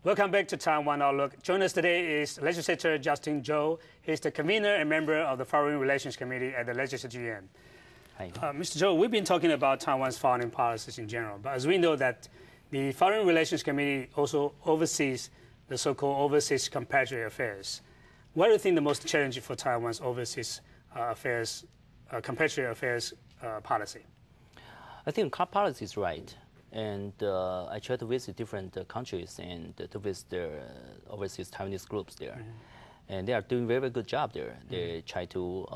Welcome back to Taiwan Outlook. Joining us today is Legislator Justin Chou. He's the convener and member of the Foreign Relations Committee at the Legislature Yuan. Hi. Mr. Chou, we've been talking about Taiwan's foreign policies in general, but as we know that the Foreign Relations Committee also oversees the so-called Overseas Compatriot affairs. What do you think the most challenging for Taiwan's overseas affairs, compatriot affairs policy? I think policy is right. And I try to visit different countries and to visit their overseas Taiwanese groups there. And they are doing very, very good job there. They try to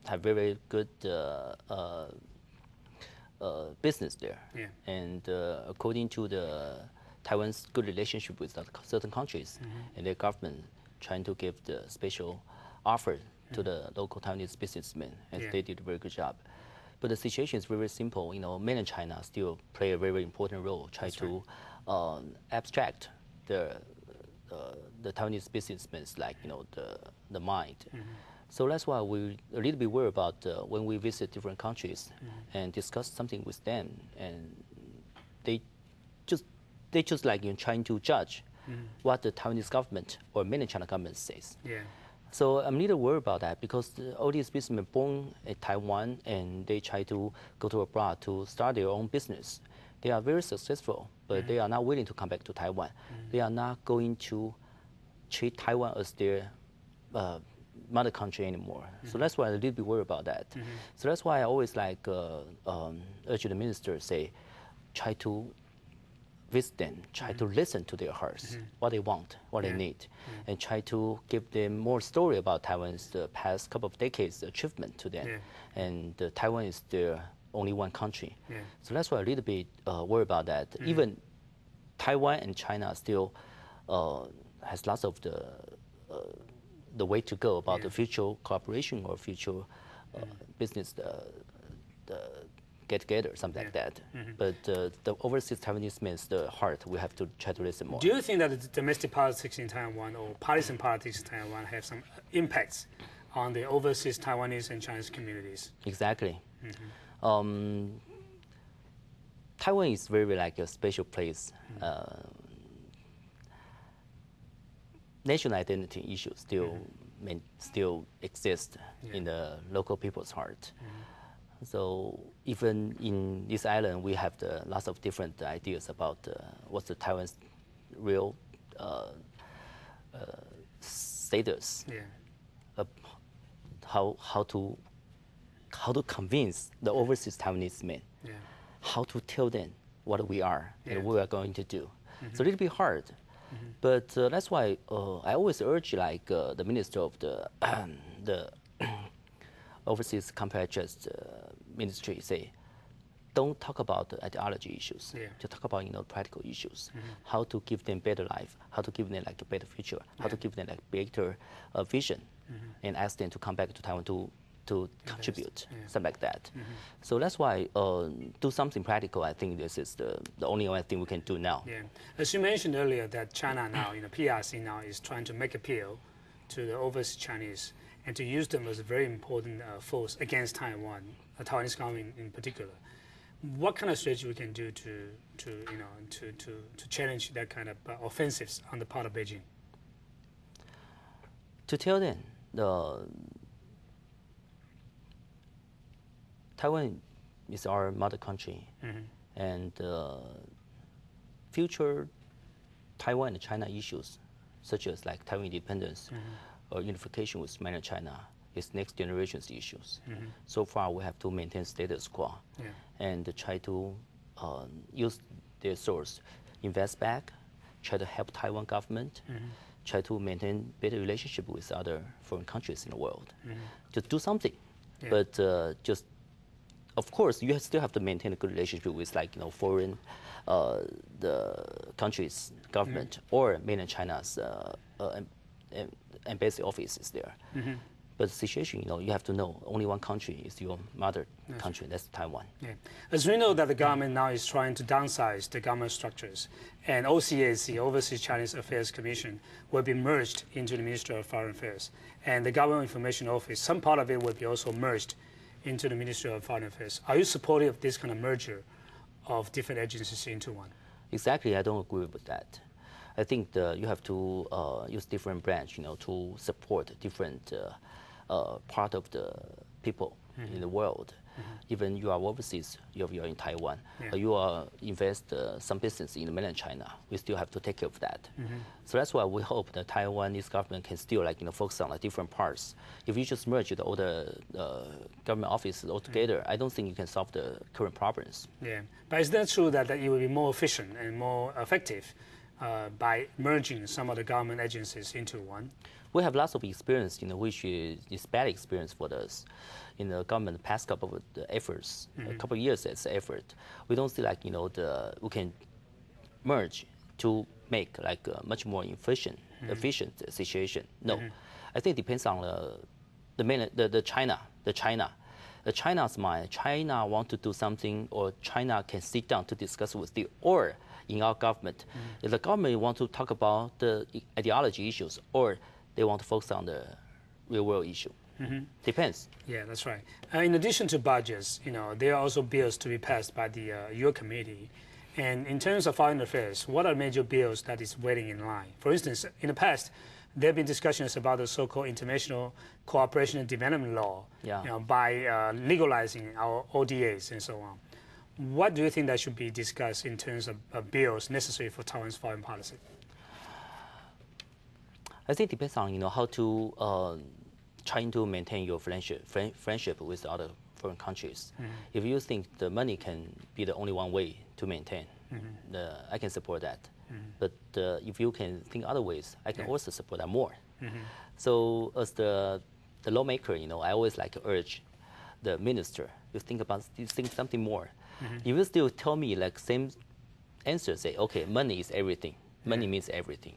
have very good business there. And according to Taiwan's good relationship with certain countries, and their government trying to give the special offer to the local Taiwanese businessmen, and they did a very good job. But the situation is very simple. You know, mainland China still play a very, very important role. Try to abstract the Taiwanese businessmen, like the mind. So that's why we a little bit worried about when we visit different countries and discuss something with them, and they just like trying to judge what the Taiwanese government or mainland China government says. So I'm a little worried about that because all these businessmen born in Taiwan and they try to go to abroad to start their own business. They are very successful, but they are not willing to come back to Taiwan. They are not going to treat Taiwan as their mother country anymore. So that's why I'm a little bit worried about that. So that's why I always like urge the minister say, try to visit them, try to listen to their hearts, what they want, what they need, and try to give them more story about Taiwan's past couple of decades achievement to them. And Taiwan is their only one country. So that's why I'm a little bit worried about that. Even Taiwan and China still has lots of the way to go about the future cooperation or future business get together, something like that. But the overseas Taiwanese means the heart, we have to try to listen more. Do you think that the domestic politics in Taiwan or partisan politics in Taiwan have some impacts on the overseas Taiwanese and Chinese communities? Exactly. Taiwan is very like a special place. National identity issues still exist in the local people's heart. So even in this island, we have lots of different ideas about what's the Taiwan's real status. How to convince the overseas Taiwanese men, how to tell them what we are and what we are going to do. It's a little bit hard, but that's why I always urge like the minister of the Overseas Compatriot ministry say, don't talk about the ideology issues. To talk about practical issues, how to give them better life, how to give them like a better future, how to give them like better vision, and ask them to come back to Taiwan to contribute, something like that. So that's why do something practical. I think this is the only one thing we can do now. As you mentioned earlier, that China now, PRC now is trying to make appeal to the overseas Chinese and to use them as a very important force against Taiwan, Taiwanese government in particular. What kind of strategy we can do to challenge that kind of offensives on the part of Beijing? To tell them, Taiwan is our mother country, and future Taiwan and China issues, such as like Taiwan independence, or unification with mainland China is next generation's issues. So far, we have to maintain status quo and try to use their source, invest back, try to help Taiwan government, try to maintain better relationship with other foreign countries in the world. Just do something, but just of course you still have to maintain a good relationship with like foreign the country's government or mainland China's embassy offices there. But the situation, you have to know only one country is your mother country, that's Taiwan. As we know that the government now is trying to downsize the government structures, and OCAC, the Overseas Chinese Affairs Commission, will be merged into the Ministry of Foreign Affairs. And the Government Information Office, some part of it will be also merged into the Ministry of Foreign Affairs. Are you supportive of this kind of merger of different agencies into one? Exactly, I don't agree with that. I think you have to use different branch, to support different part of the people in the world. Even you are overseas, you are in Taiwan, or you are invest some business in mainland China, we still have to take care of that. So that's why we hope the Taiwanese government can still focus on different parts. If you just merge all the government offices all together, I don't think you can solve the current problems. Yeah, but is that true that it will be more efficient and more effective by merging some of the government agencies into one? We have lots of experience, which is bad experience for us. In the government, past couple of efforts, a couple of years as effort, we don't see we can merge to make a much more efficient situation. No, I think it depends on the China's mind. China want to do something, or China can sit down to discuss with you, or in our government, if the government want to talk about the ideology issues, or they want to focus on the real world issue. Depends. Yeah, that's right. In addition to budgets, there are also bills to be passed by your committee. And in terms of foreign affairs, what are major bills that is waiting in line? For instance, in the past, there have been discussions about the so-called international cooperation and development law, by legalizing our ODAs and so on. What do you think that should be discussed in terms of bills necessary for Taiwan's foreign policy? I think it depends on how to trying to maintain your friendship with other foreign countries. If you think the money can be the only one way to maintain, I can support that. But if you can think other ways, I can also support that more. So as the lawmaker, I always like to urge the minister to think something more. If you still tell me same answer, say, okay, money is everything. Money means everything.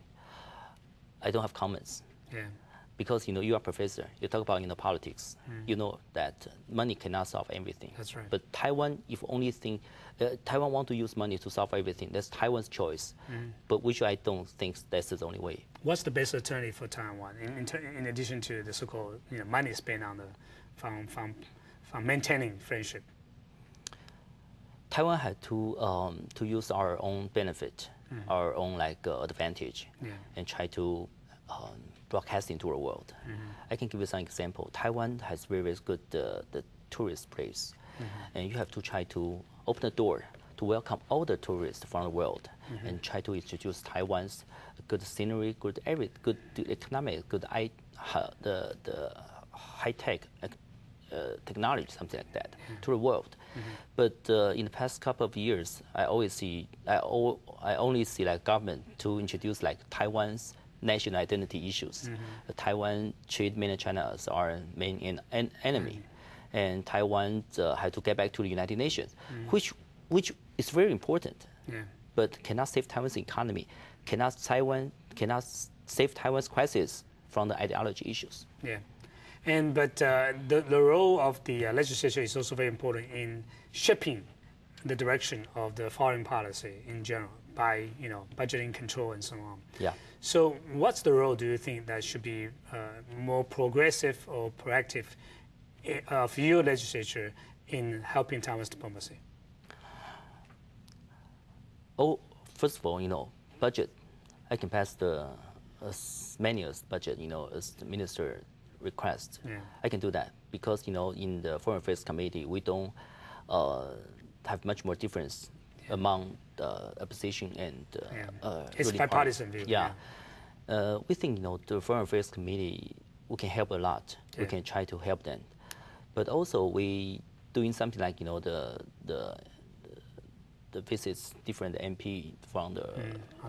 I don't have comments. Because you are a professor, you talk about politics. You know that money cannot solve everything. That's right. But Taiwan, if only think Taiwan want to use money to solve everything, that's Taiwan's choice. But which I don't think that's the only way. What's the best alternative for Taiwan in addition to the so-called money spent on from maintaining friendship? Taiwan had to use our own benefit, our own advantage, and try to broadcasting to the world. I can give you some example. Taiwan has very, very good the tourist place, and you have to try to open the door to welcome all the tourists from the world, and try to introduce Taiwan's good scenery, good economic, good the high tech technology, something like that, to the world. But in the past couple of years, I only see government to introduce Taiwan's national identity issues. Taiwan treat mainland China as our main enemy, and Taiwan had to get back to the United Nations, which is very important, but cannot save Taiwan's economy, cannot save Taiwan's crisis from the ideology issues. But the role of the legislature is also very important in shaping the direction of the foreign policy in general by budgeting control and so on. So what's the role, do you think, that should be more progressive or proactive of your legislature in helping Taiwan's diplomacy? Oh, first of all, budget. I can pass as many as budget, as the minister requests. I can do that because, in the Foreign Affairs Committee, we don't have much more difference among the opposition and it's bipartisan view. We think the Foreign Affairs Committee, we can help a lot. We can try to help them, but also we doing something like the visits different MP from the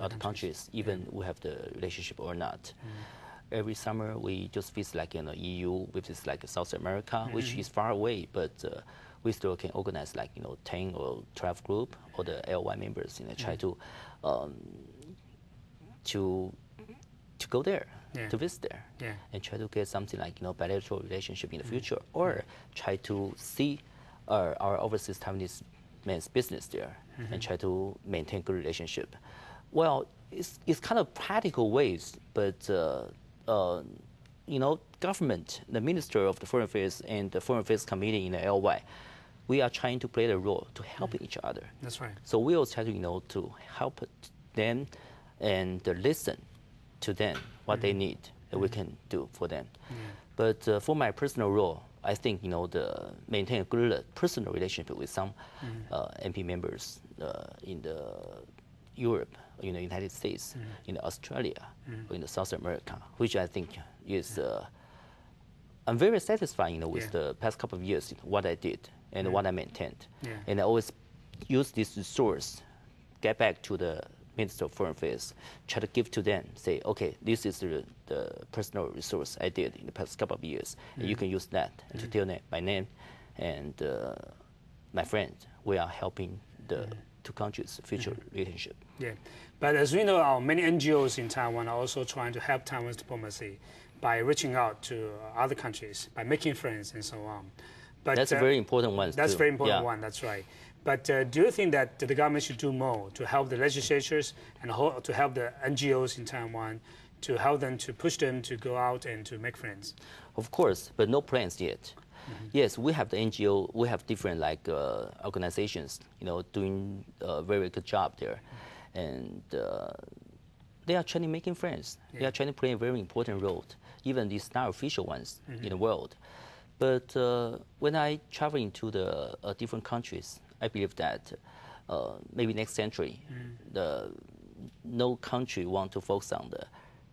other countries, even we have the relationship or not. Every summer we just visit EU, which is South America, which is far away, but we still can organize 10 or 12 group or the LY members, try to go there, to visit there, and try to get something bilateral relationship in the future, or try to see our overseas Taiwanese men's business there, and try to maintain good relationship. Well, it's kind of practical ways, but government, the Minister of the Foreign Affairs and the Foreign Affairs Committee in the LY, we are trying to play the role to help each other. That's right. So we will try to to help them and listen to them, what they need, that we can do for them. But for my personal role, I think, maintain a good personal relationship with some MP members in Europe, in the United States, in Australia, or in South America, which I think is, I'm very satisfied, with the past couple of years, what I did and what I maintained. And I always use this resource, get back to the Minister of Foreign Affairs, try to give to them, say, okay, this is the personal resource I did in the past couple of years, and you can use that to tell them my name and my friend. We are helping the two countries' future relationship. Yeah, but as we know, many NGOs in Taiwan are also trying to help Taiwan's diplomacy by reaching out to other countries, by making friends and so on. But that's a very important one. That's a very important one, that's right. But do you think that the government should do more to help the legislatures and to help the NGOs in Taiwan, to help them, to push them to go out and to make friends? Of course, but no plans yet. Yes, we have the NGO, we have different organizations, doing a very good job there. And they are trying to making friends. They are trying to play a very important role, even these not official ones in the world. But when I travel into the different countries, I believe that maybe next century, no country want to focus on the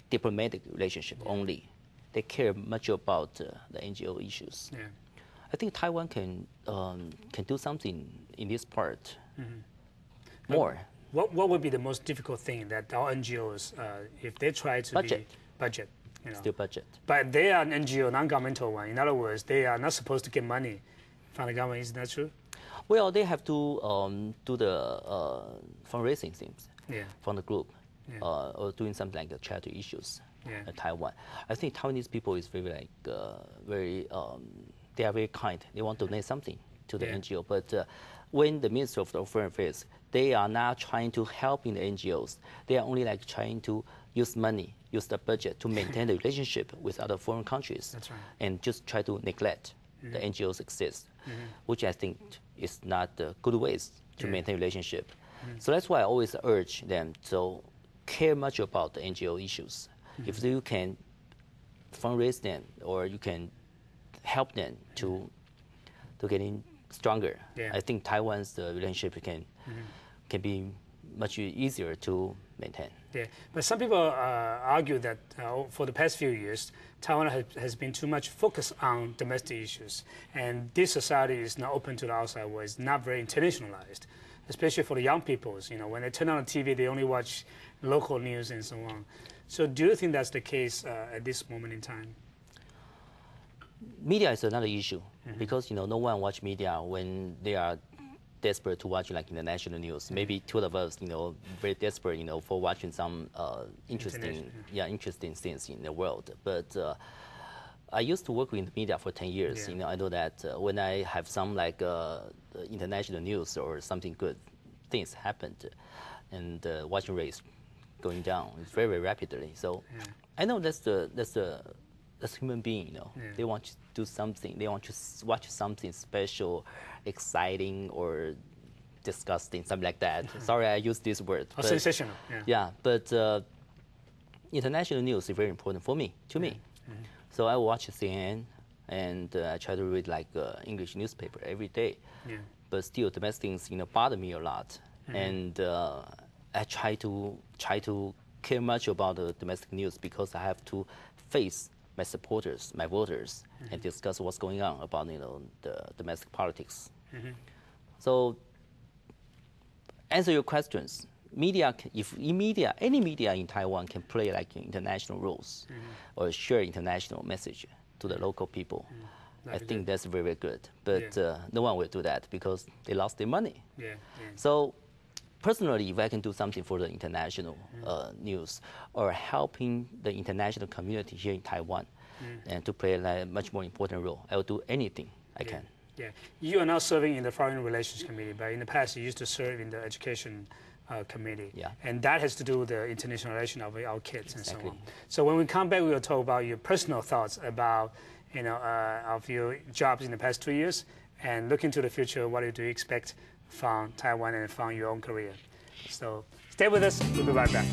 diplomatic relationship only. They care much about the NGO issues. I think Taiwan can do something in this part more. What would be the most difficult thing that our NGOs, if they try to budget? Still budget. But they are an NGO, non-governmental one. In other words, they are not supposed to get money from the government. Isn't that true? Well, they have to do the fundraising things from the group, or doing something like the charity issues in Taiwan. I think Taiwanese people is very they are very kind. They want to donate something to the NGO. But when the Minister of Foreign Affairs, they are not trying to help in the NGOs. They are only trying to use money, use the budget to maintain the relationship with other foreign countries. That's right. And just try to neglect the NGOs exist, which I think is not the good ways to maintain relationship. So that's why I always urge them to care much about the NGO issues. If you can fundraise them, or you can help them to getting stronger, I think Taiwan's relationship can be much easier to maintain. Yeah, but some people argue that for the past few years, Taiwan has been too much focused on domestic issues, and this society is not open to the outside world. It's not very internationalized, especially for the young people. When they turn on the TV, they only watch local news and so on. So do you think that's the case at this moment in time? Media is another issue because no one watch media when they are desperate to watch international news. Maybe two of us, very desperate, for watching some interesting things in the world. But I used to work with media for 10 years. I know that when I have some international news or something good things happened, and watching rates going down very, very rapidly. So I know that's human being. They want to do something. They want to watch something special, exciting, or disgusting, something like that. Sorry, I use this word. Or sensational. Yeah, but international news is very important for me, to me. So I watch CNN, and I try to read English newspaper every day. But still, domestic things bother me a lot, and I try to care much about the domestic news because I have to face my supporters, my voters, and discuss what's going on about the domestic politics. So, answer your questions. Media, any media in Taiwan can play international roles or share international message to the local people. I think that's very, very good. But no one will do that because they lost their money. So, personally, if I can do something for the international news or helping the international community here in Taiwan and to play a much more important role, I will do anything I can. Yeah, you are now serving in the Foreign Relations Committee, but in the past you used to serve in the Education Committee. And that has to do with the international relation of our kids and so on. So when we come back, we will talk about your personal thoughts about of your jobs in the past 2 years, and look into the future. What do you expect from Taiwan and from your own career? So stay with us. We'll be right back.